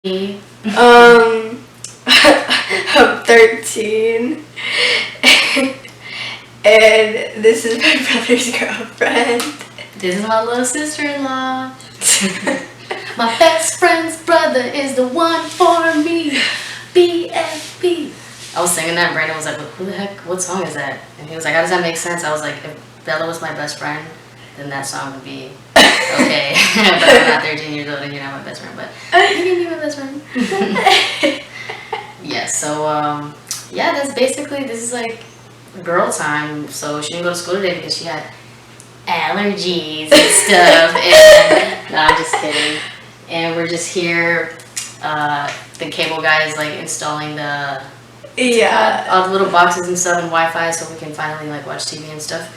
I'm 13. And this is my brother's girlfriend. This is my little sister-in-law. My best friend's brother is the one for me. BFB. I was singing that and Brandon was like, who the heck, what song is that? And he was like, how does that make sense? I was like, if Bella was my best friend, then that song would be okay. But I'm not 13 years old and you're not my best friend, but you can be my best friend. Yeah, so, yeah, that's basically, this is like girl time. So she didn't go to school today because she had allergies and stuff. And, no, I'm just kidding. And we're just here. The cable guy is like installing the all the little boxes and stuff and Wi-Fi so we can finally like watch TV and stuff.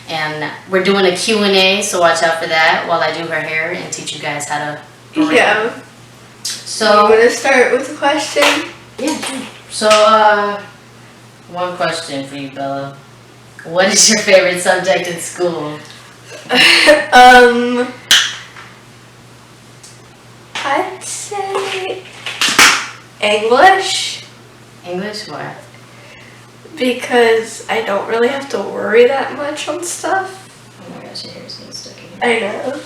And we're doing a Q&A, so watch out for that while I do her hair and teach you guys how to braid. Yeah. So I'm gonna start with a question. Yeah, sure. So one question for you, Bella. What is your favorite subject in school? I'd say English. English? Why? Because I don't really have to worry that much on stuff. Oh my gosh, your hair's getting stuck in here. I know.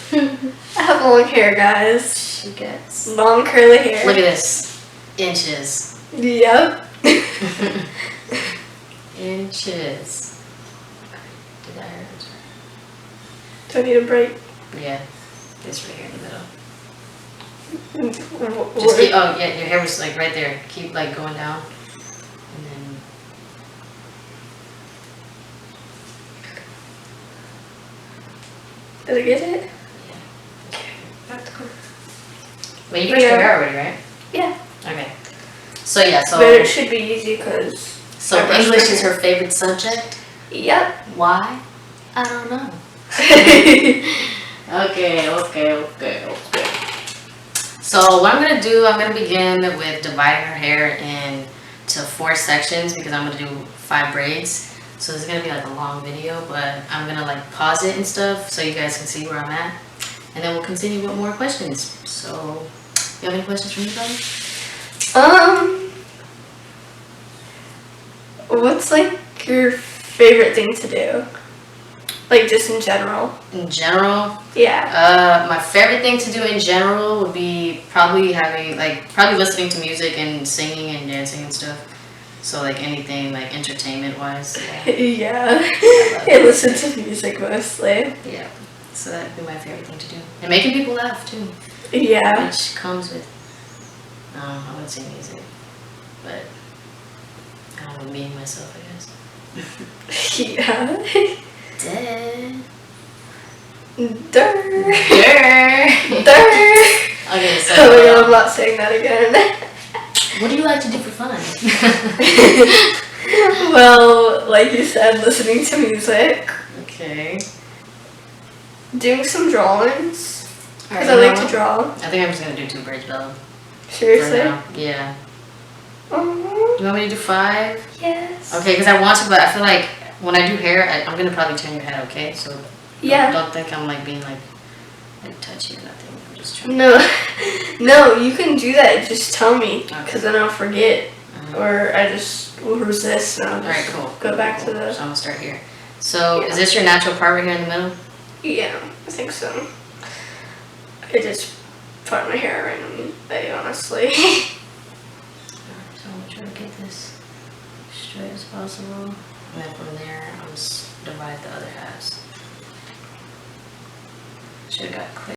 I have long hair, guys. She gets long curly hair. Look at this. Inches. Yep. Inches. Did that hurt? Do I need a break? Yeah. This right here in the middle. What? Just keep, oh yeah, your hair was like right there. Keep like going down. And then Did I get it? yeah. Okay. That's cool. But you brushed your hair already, right? Yeah. Okay. So yeah, so But it should be easy because. So English is her favorite subject? Yep. Why? I don't know. Okay. So what I'm going to do, I'm going to begin with dividing her hair into 4 sections because I'm going to do 5 braids. So this is going to be like a long video, but I'm going to like pause it and stuff so you guys can see where I'm at. And then we'll continue with more questions. So, you have any questions for me, Bella? What's like your favorite thing to do? Like just in general? In general? Yeah. My favorite thing to do in general would be probably listening to music and singing and dancing and stuff. So like anything like entertainment wise. Yeah. I listen to music mostly. Yeah. So that'd be my favorite thing to do. And making people laugh too. Yeah. Which comes with, I wouldn't say music, but I don't know, being myself, I guess. Yeah. Durr. Okay, so. Oh my god, I'm not saying that again. What do you like to do for fun? Well, like you said, listening to music. Okay. Doing some drawings. Alright, Because I like to draw. I think I'm just gonna do 2 braids, Bella. Seriously? Yeah. Uh-huh. You want me to do 5? Yes. Okay, because I want to, but I feel like when I do hair, I'm gonna probably turn your head, okay? So don't think I'm like being like touchy or nothing. I'm just trying. No, you can do that. Just tell me, because then I'll forget, or I just will resist, and I'll just go back to the. So I'm gonna start here. So is this your natural part right here in the middle? Yeah, I think so. I just part my hair randomly, honestly. Alright, so I'm gonna try to get this straight as possible. And then from there, I'll just divide the other halves. Should have got clear.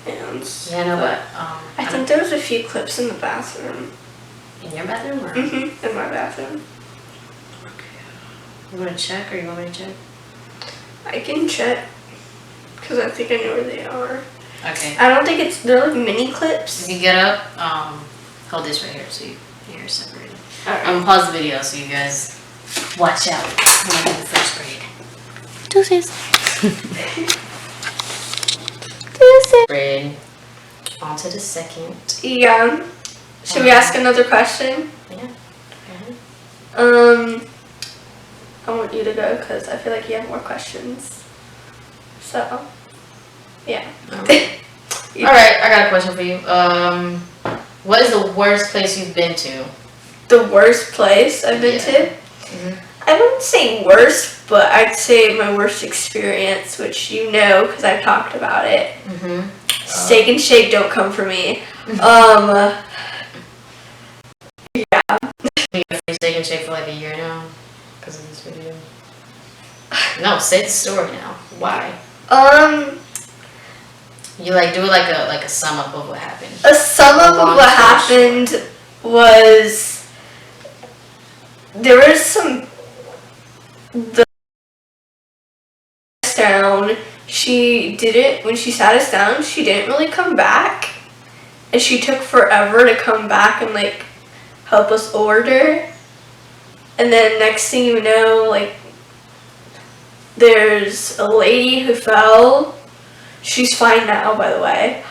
Hands. Yeah, no, but I think there was a few clips in the bathroom. in your bathroom or? In my bathroom. You want to check or you want me to check? I can check, because I think I know where they are. Okay. I don't think they're like mini clips. If you get up, hold this right here so your hair is separated. Alright. I'm gonna pause the video so you guys watch out when I do the first braid. Deuces. Braid. On to the second. Yeah. Should we ask another question? Yeah. I want you to go because I feel like you have more questions. So, yeah. Alright, I got a question for you. What is the worst place you've been to? The worst place I've been to? Mm-hmm. I wouldn't say worst, but I'd say my worst experience, which you know because I've talked about it. Mm-hmm. Steak and Shake don't come for me. Yeah. You got free Steak and Shake for like a year now because of this video. No, say the story now. Why? You like do like a sum up of what happened. A sum up of what happened was there was some the down. She didn't when she sat us down. She didn't really come back, and she took forever to come back and like help us order. And then next thing you know, like there's a lady who fell. She's fine now, by the way.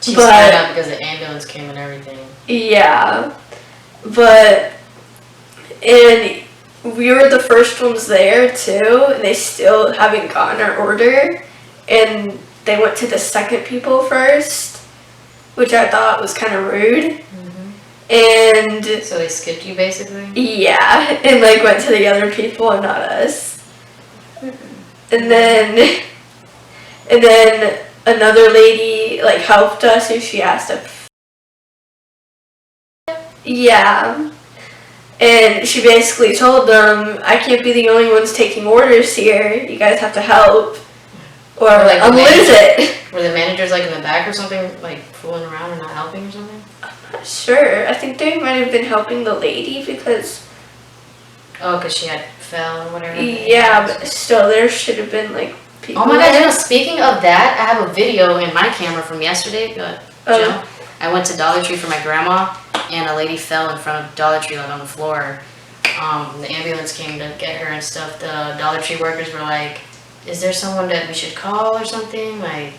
She's fine now because the ambulance came and everything. Yeah, and we were the first ones there too, and they still haven't gotten our order, and they went to the second people first, which I thought was kind of rude. Mm-hmm. And so they skipped you basically? Yeah, and like went to the other people and not us. Mm-hmm. And then another lady like helped us, and she asked if yeah. And she basically told them, I can't be the only ones taking orders here. You guys have to help, or like I'll lose it. Were the managers like in the back or something, like fooling around and not helping or something? I'm not sure. I think they might have been helping the lady because... Oh, because she had fell or whatever? Yeah, but still, there should have been like people. Oh my god, you know, speaking of that, I have a video in my camera from yesterday. Jill. I went to Dollar Tree for my grandma, and a lady fell in front of Dollar Tree, like on the floor. The ambulance came to get her and stuff. The Dollar Tree workers were like, is there someone that we should call or something? Like,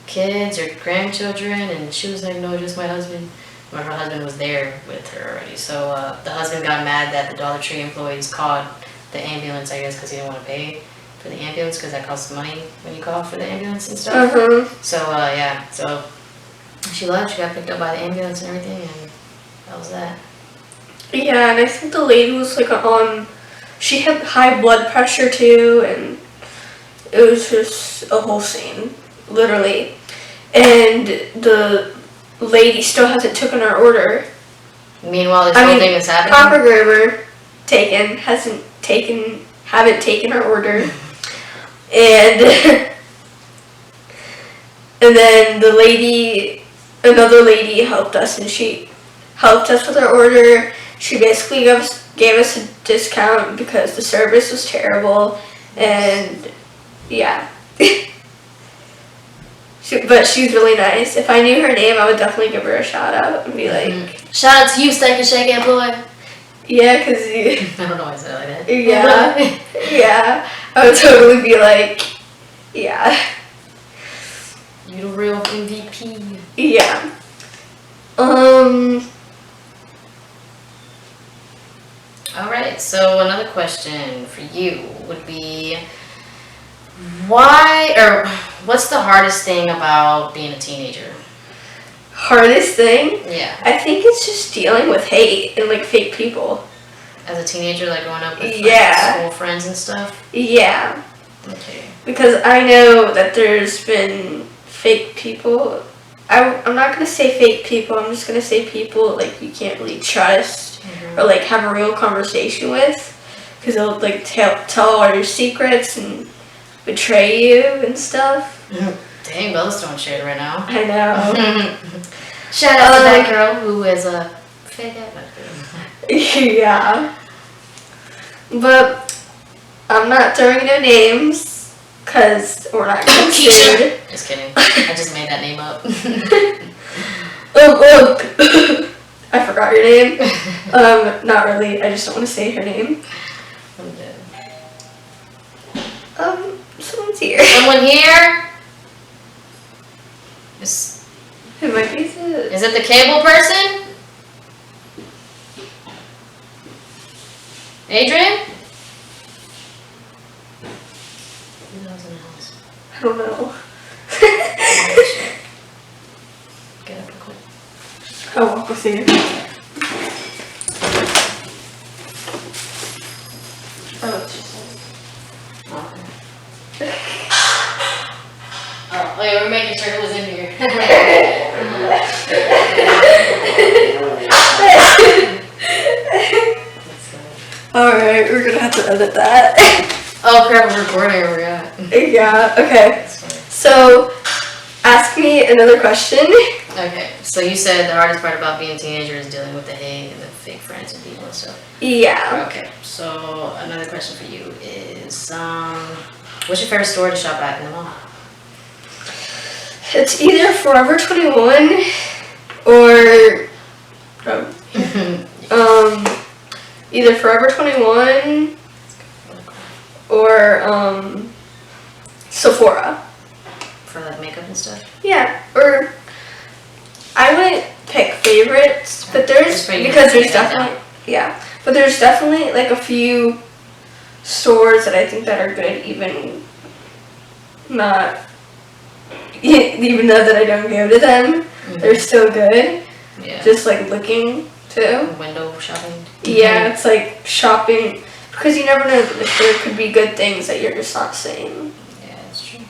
kids or grandchildren? And she was like, no, just my husband. But her husband was there with her already. So the husband got mad that the Dollar Tree employees called the ambulance, I guess, because he didn't want to pay for the ambulance, because that costs money when you call for the ambulance and stuff. Mm-hmm. So, yeah, so... She left, she got picked up by the ambulance and everything, and that was that. Yeah, and I think the lady was like she had high blood pressure too, and it was just a whole scene, literally. And the lady still hasn't taken our order. Meanwhile, this whole thing is happening? Proper grammar, haven't taken our order. And then another lady helped us, and she helped us with our order. She basically gave us a discount because the service was terrible, and yeah. But she's really nice. If I knew her name, I would definitely give her a shout out and be like, shout out to you, Steak and Shake employee. Yeah, because I don't know why I said it like that. Yeah. Yeah. I would totally be like, yeah. You the real MVP. Yeah. Alright, so another question for you would be, what's the hardest thing about being a teenager? Hardest thing? Yeah. I think it's just dealing with hate and like fake people. As a teenager, like growing up with school friends and stuff? Yeah. Okay. Because I know that there's been fake people. I'm not going to say fake people, I'm just going to say people like you can't really trust or like have a real conversation with, because they'll like tell all your secrets and betray you and stuff. Dang, Bella's throwing shade right now. I know. Shout out to that girl who is a fake ass. Yeah. But I'm not throwing no names because we're not going to sued. Just kidding. I just made that name up. I forgot your name. Not really. I just don't want to say her name. I'm dead. Someone's here. Someone here? Who might be? Is it the cable person? Adrian? Who lives in the house? I don't know. I'll walk with you. Oh, it's just... Oh, yeah, we're making sure it was in here. Alright, we're gonna have to edit that. Oh crap, we're recording, we got. Yeah, okay. So, ask me another question. Okay, so you said the hardest part about being a teenager is dealing with the hate and the fake friends and people and stuff. Yeah. Okay, so another question for you is, what's your favorite store to shop at in the mall? It's either Forever 21 or either Forever 21 or Sephora. For like makeup and stuff? Yeah, or I wouldn't pick favorites, but there's definitely but there's definitely like a few stores that I think that are good, even though that I don't go to them, they're still good. Yeah. Just like looking too. Window shopping. Yeah, it's like shopping because you never know if there could be good things that you're just not seeing. Yeah, that's true.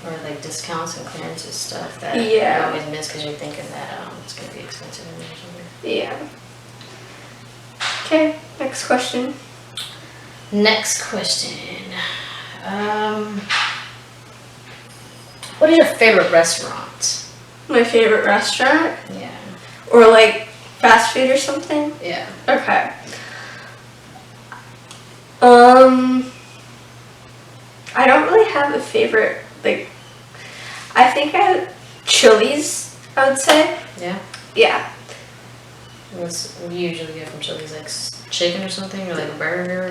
Or like discounts and clearances stuff that you always miss because you're thinking that it's gonna be expensive or something. Yeah. Okay, next question. Next question. What is your favorite restaurant? My favorite restaurant? Yeah. Or like fast food or something? Yeah. Okay. I don't really have a favorite, like, I think Chili's, I would say. Yeah? Yeah. What do you usually get from Chili's? Like chicken or something? Or like a burger?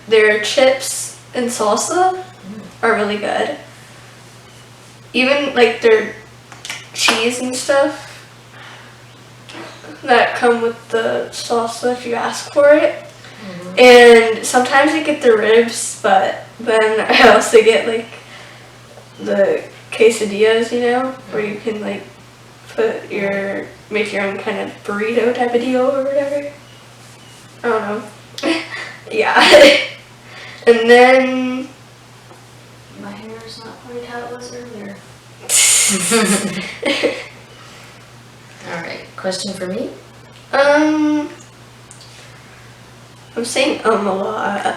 Their chips and salsa are really good. Even like their cheese and stuff that come with the salsa if you ask for it. And sometimes I get the ribs, but then I also get like the quesadillas, where you can like make your own kind of burrito type of deal or whatever. I don't know. Yeah. And then my hair is not quite how it was earlier. Alright, question for me? I'm saying a lot.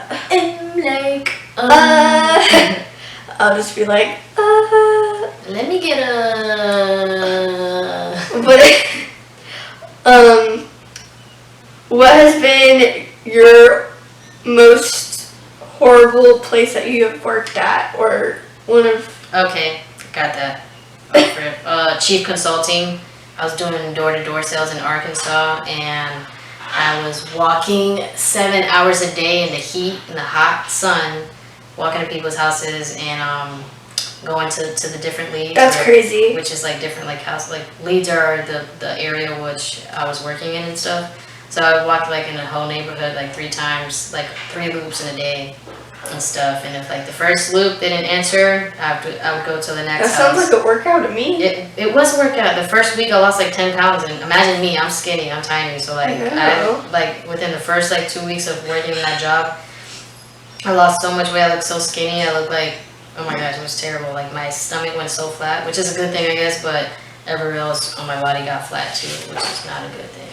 I'll just be like, Let me get a... But, what has been your most horrible place that you have worked at, or one of... Okay, got that. Chief Consulting. I was doing door-to-door sales in Arkansas, and I was walking 7 hours a day in the heat, in the hot sun, walking to people's houses and going to the different leads. That's crazy. Which is like different leads are the area which I was working in and stuff. So I would walk like in the whole neighborhood like 3 times, like 3 loops in a day and stuff. And if like the first loop didn't answer, I would go to the next house. That sounds like a workout to me. It was a workout. The first week I lost like 10 pounds, and imagine me, I'm skinny, I'm tiny. So like within the first like 2 weeks of working that job, I lost so much weight. I looked so skinny. I looked like, oh my gosh, it was terrible. Like my stomach went so flat, which is a good thing I guess, but everywhere else on my body got flat too, which is not a good thing.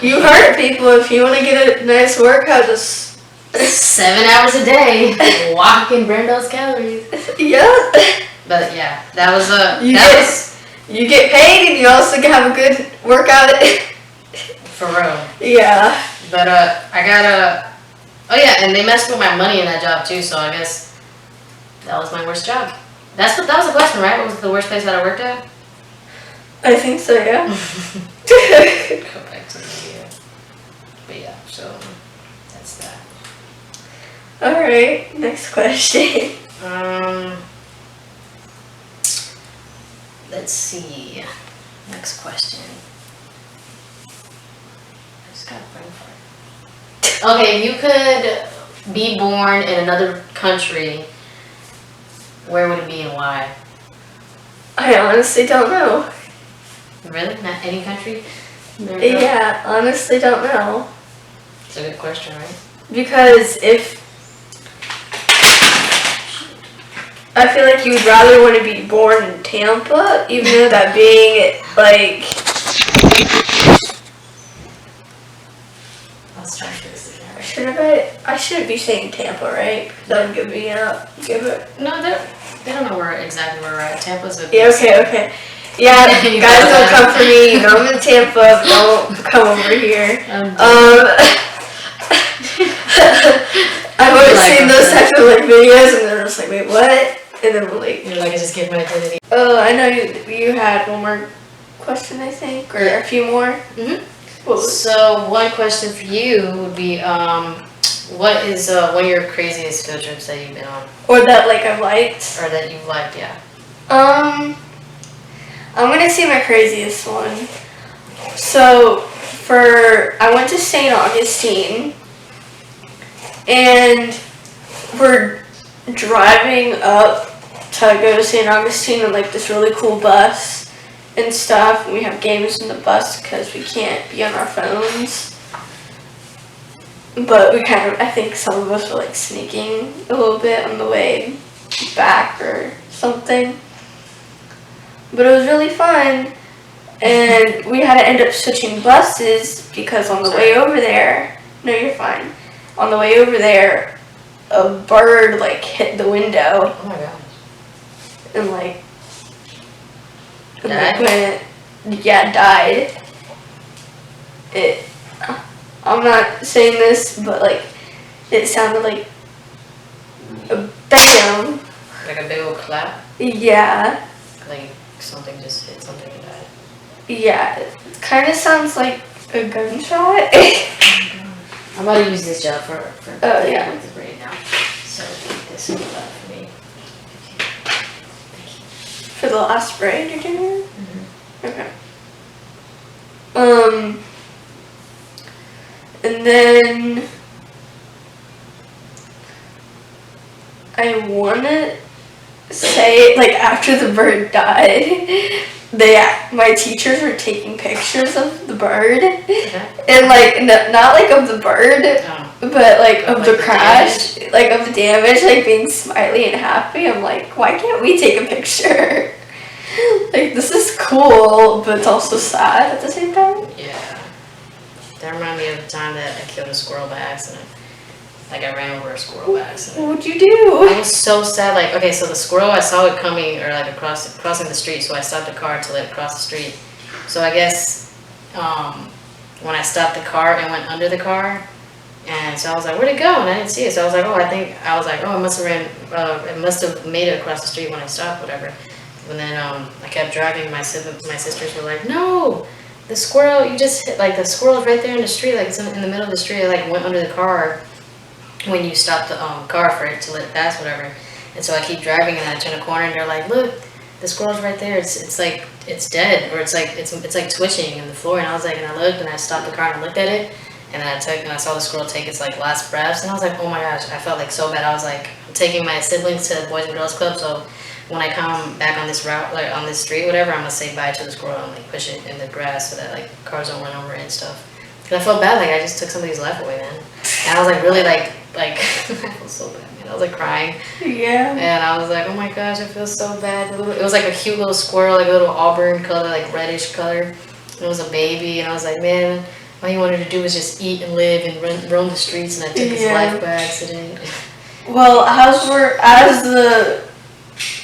You hurt people. If you want to get a nice workout, just 7 hours a day, walk and burn those calories. Yeah. But yeah, that was you get paid and you also can have a good workout. For real. Yeah. But I got oh yeah, and they messed with my money in that job too, so I guess that was my worst job. That was the question, right? What was the worst place that I worked at? I think so, yeah. Go back to the video. But yeah, so that's that. Alright, next question. Let's see. Next question. I just got a brain fart. Okay, you could be born in another country. Where would it be and why? I honestly don't know. Really? Not any country? Yeah, honestly don't know. It's a good question, right? Because I feel like you would rather want to be born in Tampa, even though that being, like... Let's try to fix it. I shouldn't be saying Tampa, right? Because that would give it... No, they don't know exactly where we're at. Tampa's a... Yeah, okay. Yeah, guys, don't come for me. You know I'm in Tampa. Don't come over here. I've always seen those types of like videos, and they're just like, wait, what? And then like, you're like, I just give my identity. Oh, I know you had one more question, I think, or a few more. So one question for you would be, what is one of your craziest field trips that you've been on? Or that like I've liked? Or that you've liked, yeah. I'm gonna say my craziest one. So I went to St. Augustine, and we're driving up to go to St. Augustine in like this really cool bus and stuff. And we have games in the bus because we can't be on our phones. But I think some of us were like sneaking a little bit on the way back or something. But it was really fun. And we had to end up switching buses because on the way over there, no, you're fine. On the way over there, a bird like hit the window. Oh my god. And like, died? Died. I'm not saying this, but like, it sounded like a bam. Like a big old clap? Yeah. Like something just hit something and died. Yeah, it kind of sounds like a gunshot. I'm about to use this gel for yeah. the braid now. So this will be for me. For the last braid you're doing? Mm-hmm. Okay. And then I wanna say, like, after the bird died, my teachers were taking pictures of the bird, and like not like of the bird, but like of the crash, like of the damage, like being smiley and happy. I'm like, why can't we take a picture? Like, this is cool, but it's also sad at the same time. Yeah. That reminded me of the time that I killed a squirrel by accident. Like, I ran over a squirrel by accident. What'd you do? I was so sad. Like, okay, so the squirrel, I saw it coming, or like crossing the street, so I stopped the car to let it cross the street. So I guess when I stopped the car, it went under the car, and so I was like, where'd it go? And I didn't see it. So I was like, it must have made it across the street when I stopped, whatever. And then I kept driving. My sisters were like, no, the squirrel, you just hit, like, the squirrel's right there in the street, like, it's in the middle of the street. It like went under the car when you stop the car for it to let it pass, whatever. And so I keep driving, and I turn a corner, and they're like, look, the squirrel's right there. It's like, it's dead, or it's like twitching in the floor. And I was like, and I looked, and I stopped the car and I looked at it, and then I saw the squirrel take its like last breaths, and I was like, oh my gosh, I felt like so bad. I was like, I'm taking my siblings to the Boys and Girls Club, so when I come back on this route, like on this street, whatever, I'm gonna say bye to the squirrel and like push it in the grass so that like cars don't run over it and stuff. And I felt bad, like I just took somebody's life away, man. And I was like really like I felt so bad, man. I was like crying. Yeah. And I was like, oh my gosh, I feel so bad. It was like a cute little squirrel, like a little auburn color, like reddish color. It was a baby, and I was like, man, all he wanted to do was just eat and live and roam the streets, and I took his life by accident. Well,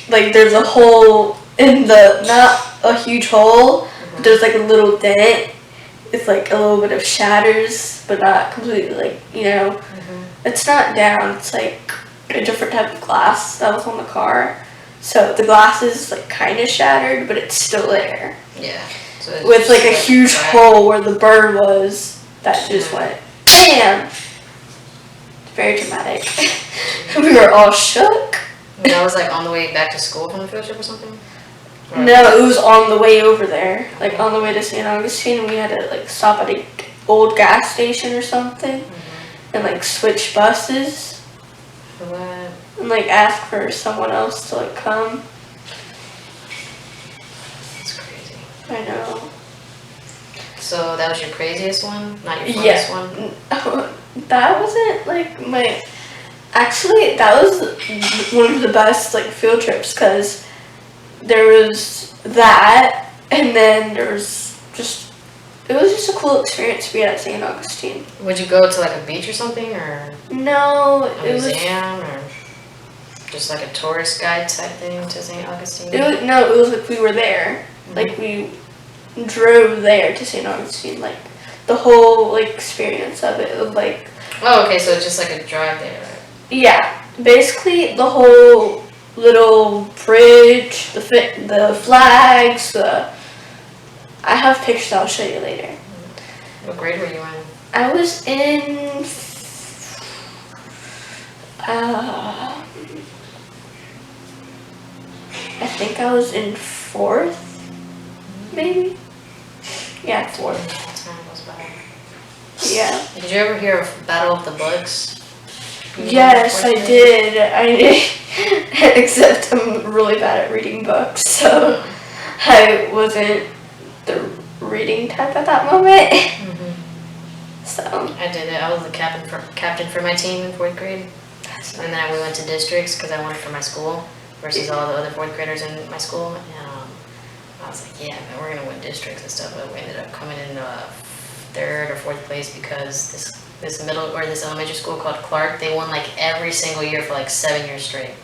there's a hole in not a huge hole, but there's like a little dent. It's like a little bit of shatters, but not completely, like, it's not down. It's like a different type of glass that was on the car. So the glass is like kind of shattered, but it's still there. Yeah. So with like a huge hole where the bird was that just went bam. Very dramatic. We were all shook. And I was like on the way back to school from the field trip or something? Or no, it was on the way over there. Like on the way to St. Augustine, and we had to like stop at an old gas station or something, and like switch buses. What? And like ask for someone else to like come. That's crazy. I know. So that was your craziest one, not your Yeah. funnest one? That wasn't like my. Actually, that was one of the best like field trips because there was that, and then there was just. It was just a cool experience to be at St. Augustine. Would you go to like a beach or something, or No, a museum, or just like a tourist guide type thing to St. Augustine? It was like we were there. Like we drove there to St. Augustine. Like the whole like experience of it of like. Oh, okay, so it's just like a drive there, right? Yeah, basically the whole little bridge, the flags, I have pictures I'll show you later. What grade were you in? I was in I think I was in 4th, maybe? Yeah, 4th. Time goes by. Yeah. Did you ever hear of Battle of the Books? Yes, I did. Except I'm really bad at reading books, so I wasn't the reading type at that moment. So I did it. I was the captain for my team in 4th grade, and then we went to districts because I won it for my school versus all the other 4th graders in my school. And I was like, yeah, man, we're gonna win districts and stuff. But we ended up coming in 3rd or 4th place because this elementary school called Clark, they won like every single year for like 7 years straight.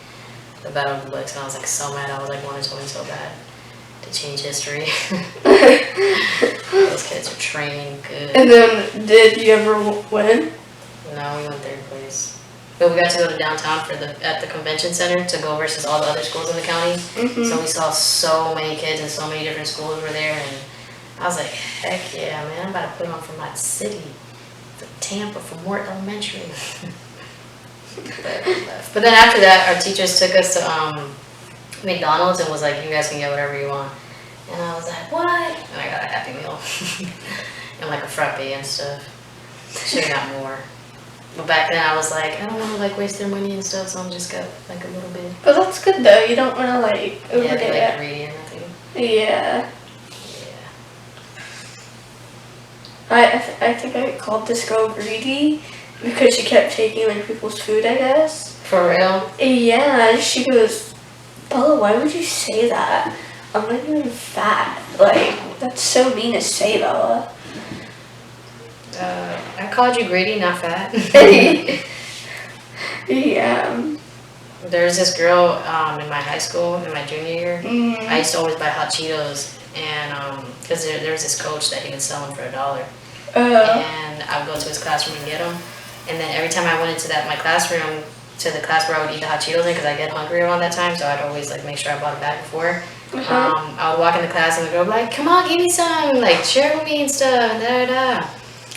The Battle of the Books, and I was like so mad. I was like wanted to win so bad to change history. Those kids are trained good. And then, did you ever win? No, we went 3rd place. But we got to go to downtown at the convention center to go versus all the other schools in the county. So we saw so many kids and so many different schools were there, and I was like, heck yeah, man! I'm about to put on for my city, for Tampa, for Mort Elementary. But then after that, our teachers took us to McDonald's and was like, you guys can get whatever you want. And I was like, what? And I got a Happy Meal and like a frappe and stuff. Should have got more. But back then I was like, I don't want to like waste their money and stuff, so I'm just got like a little bit. But that's good though. You don't want to like overdo be like greedy or nothing. Yeah. I think I called this girl greedy because she kept taking like people's food, I guess. For real? Yeah, she goes, Bella, why would you say that? I'm not even fat. Like, that's so mean to say, Bella. I called you greedy, not fat. Yeah. There's this girl in my high school, in my junior year. I used to always buy hot Cheetos, and because there was this coach that he would sell them for $1. And I would go to his classroom and get them. And then every time I went into my classroom, to the class where I would eat the hot Cheetos in, because I get hungry around that time, so I'd always like make sure I bought a bag before. I would walk into class and the girl would be like, come on, give me some, like share with me and stuff, da da da.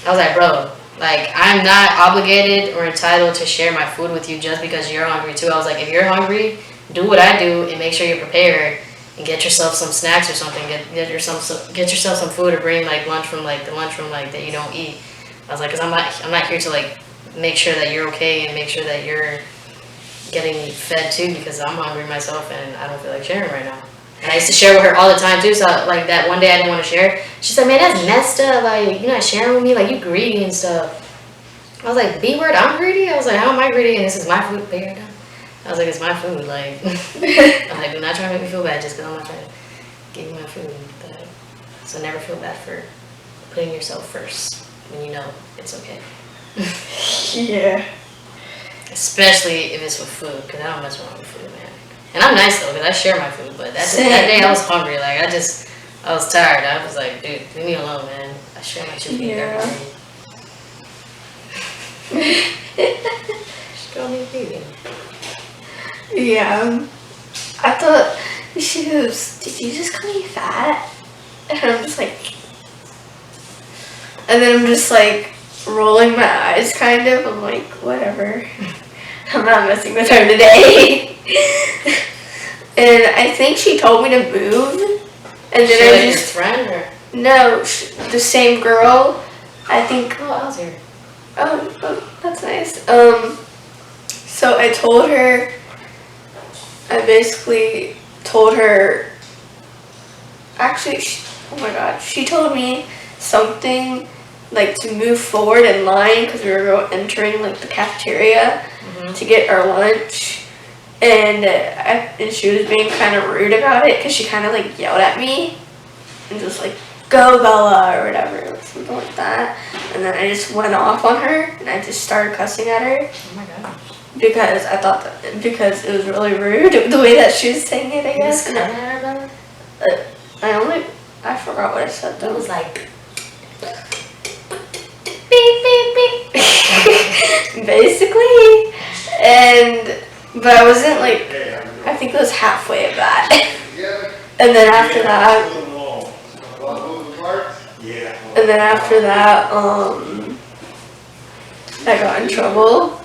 I was like, bro, like I'm not obligated or entitled to share my food with you just because you're hungry too. I was like, if you're hungry, do what I do and make sure you're prepared and get yourself some snacks or something. Get yourself some food or bring like lunch from like the lunchroom like that you don't eat. I was like, cause I'm not here to like make sure that you're okay and make sure that you're getting fed too, because I'm hungry myself and I don't feel like sharing right now. And I used to share with her all the time too, so like that one day I didn't want to share. She said, man, that's messed up, like you're not sharing with me, like you greedy and stuff. I was like, B word, I'm greedy? I was like, how am I greedy and this is my food? I was like, it's my food, like I'm like, do not try to make me feel bad just because I'm not trying to give you my food. So never feel bad for putting yourself first when you know it's okay. Yeah. Especially if it's with food, because I don't mess around with food, man. And I'm nice though, because I share my food, but that day I was hungry, like I was tired. I was like, dude, leave me alone, man. I share my chicken every day. Just go need vegan. Yeah. I thought, she goes, did you just call me fat? And I'm just like, and then I'm just like rolling my eyes kind of. I'm like, whatever. I'm not messing with her today. And I think she told me to move. And then I just. Your friend or? No, the same girl. I think. Oh, I was here. Oh, that's nice. So I told her. I basically told her. Actually, oh my god, she told me something like to move forward in line because we were entering like the cafeteria to get our lunch, and she was being kind of rude about it because she kind of like yelled at me and just like, "Go Bella," or whatever, like something like that. And then I just went off on her and I just started cussing at her. Oh my gosh. Because I thought that, because it was really rude the way that she was saying it, I guess. I forgot what I said though. It was like, beep beep beep. Basically, but I wasn't like, I think it was halfway of that. And then after that, I got in trouble.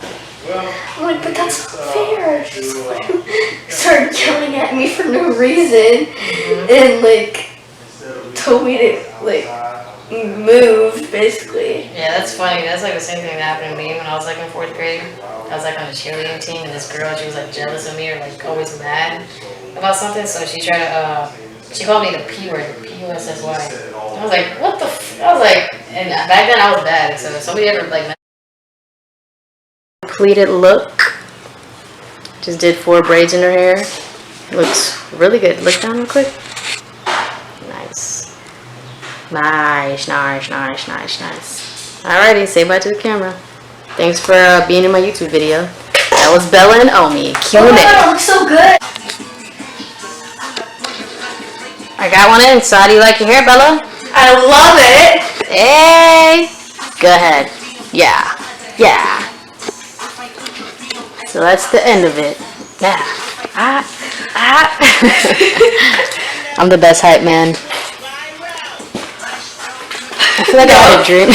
I'm like, but that's not fair. She's like, started yelling at me for no reason, and like told me to like move, basically. yeah, that's funny. That's like the same thing that happened to me when I was like in 4th grade. I was like on the cheerleading team, and this girl, she was like jealous of me or like always mad about something. So she tried to, she called me the P word, the P-U-S-S-Y. I was like, what the I was like, and back then I was bad. So if somebody ever like completed look. Just did 4 braids in her hair. Looks really good. Look down real quick. Nice. Nice. Alrighty, say bye to the camera. Thanks for being in my YouTube video. That was Bella and Omi. Q&A. Oh my God, it looks so good. I got one in. So how do you like your hair, Bella? I love it. Hey. Go ahead. Yeah. So that's the end of it. Yeah. I'm the best hype man. I feel like I had a dream.